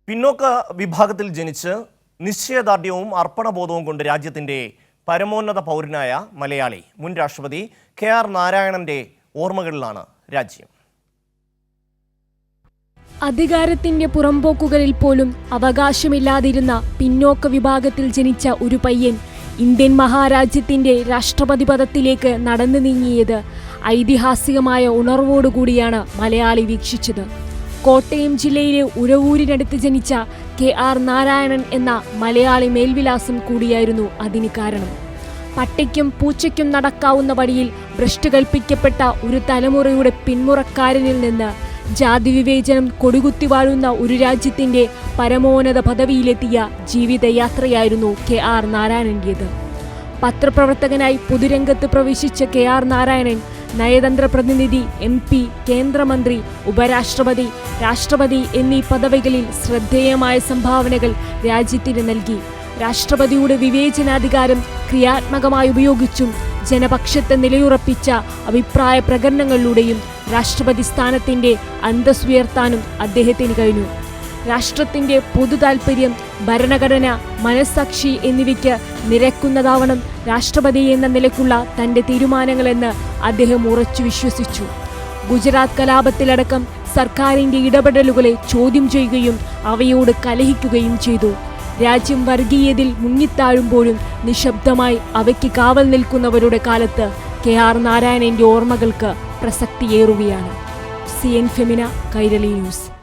പിന്നോക്ക വിഭാഗത്തിൽ ജനിച്ച് നിശ്ചയദാർഢ്യവും അർപ്പണബോധവും കൊണ്ട് രാജ്യത്തിന്റെ പരമോന്നത പൗരനായ മലയാളി മുൻ രാഷ്ട്രപതി കെ.ആർ. നാരായണന്റെ ഓർമ്മകളിലാണ് രാജ്യം. അധികാരത്തിന്റെ പുറംപോക്കുകളിൽ പോലും അവകാശമില്ലാതിരുന്ന പിന്നോക്ക വിഭാഗത്തിൽ ജനിച്ച ഒരു പയ്യൻ ഇന്ത്യൻ മഹാരാജ്യത്തിന്റെ രാഷ്ട്രപതി പദത്തിലേക്ക് നടന്നു നീങ്ങിയത് ഐതിഹാസികമായ ഉണർവോടുകൂടിയാണ് മലയാളി വീക്ഷിച്ചത്. കോട്ടയം ജില്ലയിലെ ഉരവൂരിനടുത്ത് ജനിച്ച കെ.ആർ. നാരായണൻ എന്ന മലയാളി മേൽവിലാസം കൂടിയായിരുന്നു അതിന് കാരണം. പട്ടിക്കും പൂച്ചയ്ക്കും നടക്കാവുന്ന വഴിയിൽ ഭ്രഷ്ട് കൽപ്പിക്കപ്പെട്ട ഒരു തലമുറയുടെ പിന്മുറക്കാരനിൽ നിന്ന് ജാതിവിവേചനം കൊടികുത്തി വാഴുന്ന ഒരു രാജ്യത്തിന്റെ പരമോന്നത പദവിയിലെത്തിയ ജീവിതയാത്രയായിരുന്നു കെ.ആർ. നാരായണന്റേത്. പത്രപ്രവർത്തകനായി പൊതുരംഗത്ത് പ്രവേശിച്ച കെ.ആർ. നാരായണൻ നയതന്ത്ര പ്രതിനിധി, MP, കേന്ദ്രമന്ത്രി, ഉപരാഷ്ട്രപതി, രാഷ്ട്രപതി എന്നീ പദവികളിൽ ശ്രദ്ധേയമായ സംഭാവനകൾ രാജ്യത്തിന് നൽകി. രാഷ്ട്രപതിയുടെ വിവേചനാധികാരം ക്രിയാത്മകമായി ഉപയോഗിച്ചും ജനപക്ഷത്തെ നിലയുറപ്പിച്ച അഭിപ്രായ പ്രകടനങ്ങളിലൂടെയും രാഷ്ട്രപതി സ്ഥാനത്തിന്റെ അന്തസ്സ് ഉയർത്താനും അദ്ദേഹത്തിന് കഴിഞ്ഞു. രാഷ്ട്രത്തിന്റെ പൊതു താൽപര്യം, ഭരണഘടന, മനസ്സാക്ഷി എന്നിവയ്ക്ക് നിരക്കുന്നതാവണം രാഷ്ട്രപതി എന്ന നിലയ്ക്കുള്ള തന്റെ തീരുമാനങ്ങളെന്ന് അദ്ദേഹം ഉറച്ചു വിശ്വസിച്ചു. ഗുജറാത്ത് കലാപത്തിലടക്കം സർക്കാരിന്റെ ഇടപെടലുകളെ ചോദ്യം ചെയ്യുകയും അവയോട് കലഹിക്കുകയും ചെയ്തു. രാജ്യം വർഗീയതയിൽ മുങ്ങിത്താഴുമ്പോഴും നിശബ്ദമായി അവയ്ക്ക് കാവൽ നിൽക്കുന്നവരുടെ കാലത്ത് കെ.ആർ. നാരായണന്റെ ഓർമ്മകൾക്ക് പ്രസക്തിയേറുകയാണ്. CN Femina, Kairali news.